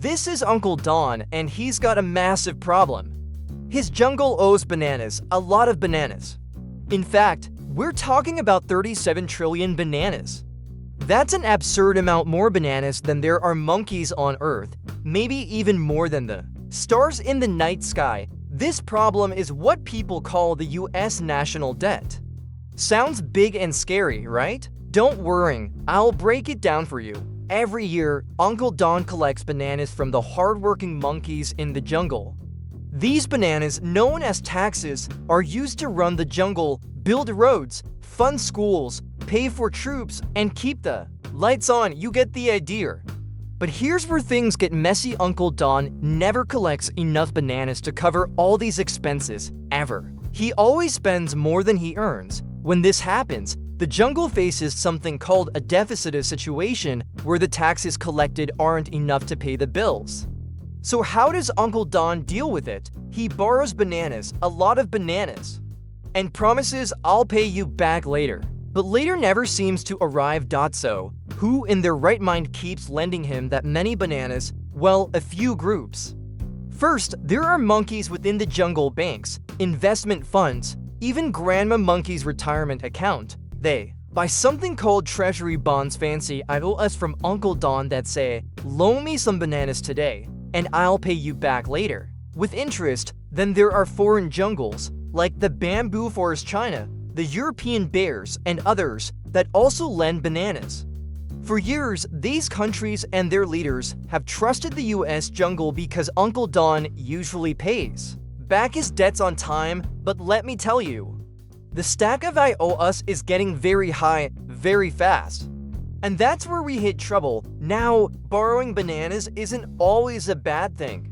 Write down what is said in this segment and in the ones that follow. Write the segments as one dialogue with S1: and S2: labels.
S1: This is Uncle Don, and he's got a massive problem. His jungle owes bananas, a lot of bananas. In fact, we're talking about 37 trillion bananas. That's an absurd amount more bananas than there are monkeys on Earth, maybe even more than the stars in the night sky. This problem is what people call the US national debt. Sounds big and scary, right? Don't worry, I'll break it down for you. Every year, Uncle Don collects bananas from the hardworking monkeys in the jungle. These bananas, known as taxes, are used to run the jungle, build roads, fund schools, pay for troops, and keep the lights on. You get the idea. But here's where things get messy. Uncle Don never collects enough bananas to cover all these expenses, ever. He always spends more than he earns. When this happens, the jungle faces something called a deficit situation, where the taxes collected aren't enough to pay the bills. So how does Uncle Don deal with it? He borrows bananas, a lot of bananas, and promises, "I'll pay you back later." But later never seems to arrive. So, who in their right mind keeps lending him that many bananas? Well, a few groups. First, there are monkeys within the jungle banks, investment funds, even Grandma Monkey's retirement account. They buy something called treasury bonds, fancy IOUs from Uncle Don, that say, "Loan me some bananas today, and I'll pay you back later," with interest. Then there are foreign jungles, like the bamboo forest China, the European bears, and others that also lend bananas. For years, these countries and their leaders have trusted the US jungle because Uncle Don usually pays back his debts on time. But let me tell you, the stack of IOUs is getting very high, very fast. And that's where we hit trouble. Now, borrowing bananas isn't always a bad thing.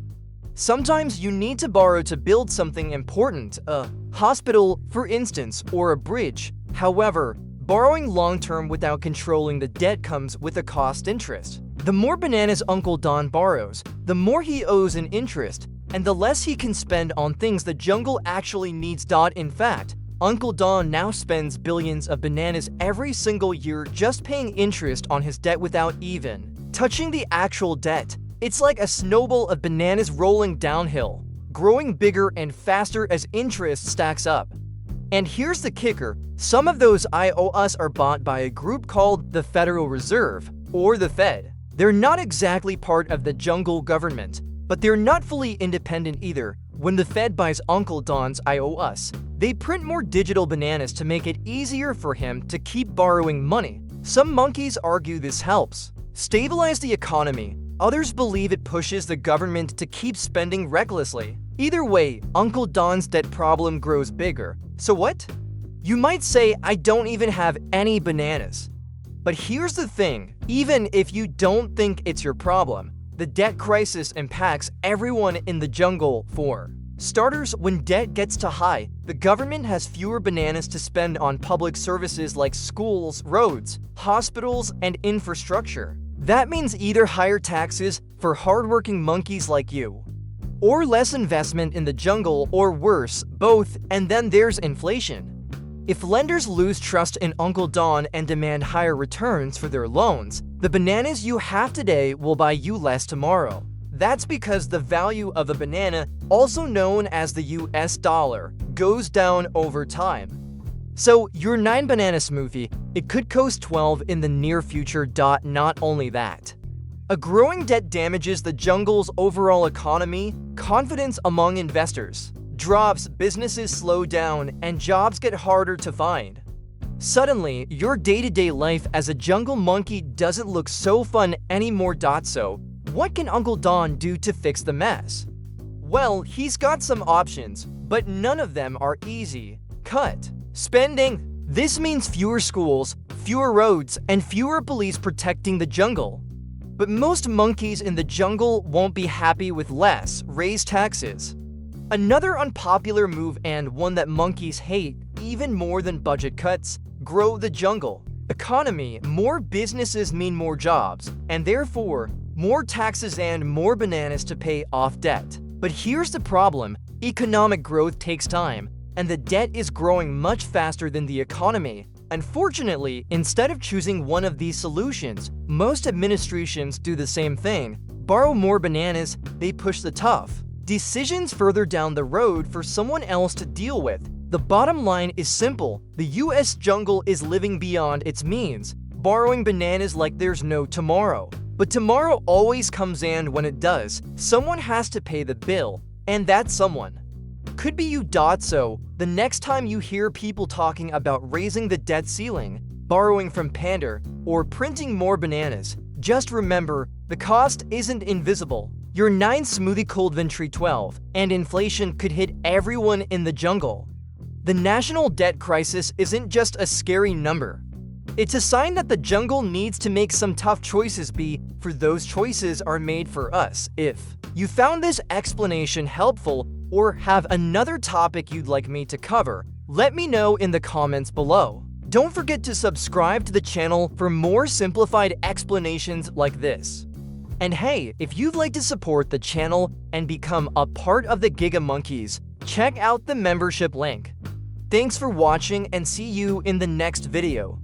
S1: Sometimes you need to borrow to build something important, a hospital, for instance, or a bridge. However, borrowing long-term without controlling the debt comes with a cost interest. The more bananas Uncle Don borrows, the more he owes in interest, and the less he can spend on things the jungle actually needs. In fact, Uncle Don now spends billions of bananas every single year just paying interest on his debt without even touching the actual debt. It's like a snowball of bananas rolling downhill, growing bigger and faster as interest stacks up. And here's the kicker, some of those IOUs are bought by a group called the Federal Reserve, or the Fed. They're not exactly part of the jungle government, but they're not fully independent either. When the Fed buys Uncle Don's IOUs, they print more digital bananas to make it easier for him to keep borrowing money. Some monkeys argue this helps stabilize the economy. Others believe it pushes the government to keep spending recklessly. Either way, Uncle Don's debt problem grows bigger. So what? You might say, I don't even have any bananas. But here's the thing, even if you don't think it's your problem, the debt crisis impacts everyone in the jungle. For starters, when debt gets too high, the government has fewer bananas to spend on public services like schools, roads, hospitals, and infrastructure. That means either higher taxes for hardworking monkeys like you, or less investment in the jungle, or worse, both. And then there's inflation. If lenders lose trust in Uncle Don and demand higher returns for their loans, the bananas you have today will buy you less tomorrow. That's because the value of a banana, also known as the US dollar, goes down over time. So your 9 banana smoothie, it could cost 12 in the near future. Not only that, a growing debt damages the jungle's overall economy, confidence among investors drops, businesses slow down, and jobs get harder to find. Suddenly, your day-to-day life as a jungle monkey doesn't look so fun anymore. So, what can Uncle Don do to fix the mess? Well, he's got some options, but none of them are easy. Cut spending. This means fewer schools, fewer roads, and fewer police protecting the jungle. But most monkeys in the jungle won't be happy with less. Raise taxes. Another unpopular move, and one that monkeys hate even more than budget cuts, grow the jungle economy. More businesses mean more jobs, and therefore more taxes and more bananas to pay off debt. But here's the problem, economic growth takes time, and the debt is growing much faster than the economy. Unfortunately, instead of choosing one of these solutions, most administrations do the same thing: borrow more bananas, they push the tough decisions further down the road for someone else to deal with. The bottom line is simple. The US jungle is living beyond its means, borrowing bananas like there's no tomorrow. But tomorrow always comes, and when it does, someone has to pay the bill, and that someone could be you. So, the next time you hear people talking about raising the debt ceiling, borrowing from Pander, or printing more bananas, just remember, the cost isn't invisible. Your 9 smoothie cold wintry 12, and inflation could hit everyone in the jungle. The national debt crisis isn't just a scary number. It's a sign that the jungle needs to make some tough choices, for those choices are made for us. If you found this explanation helpful or have another topic you'd like me to cover, let me know in the comments below. Don't forget to subscribe to the channel for more simplified explanations like this. And hey, if you'd like to support the channel and become a part of the Giga Monkeys, check out the membership link. Thanks for watching and see you in the next video.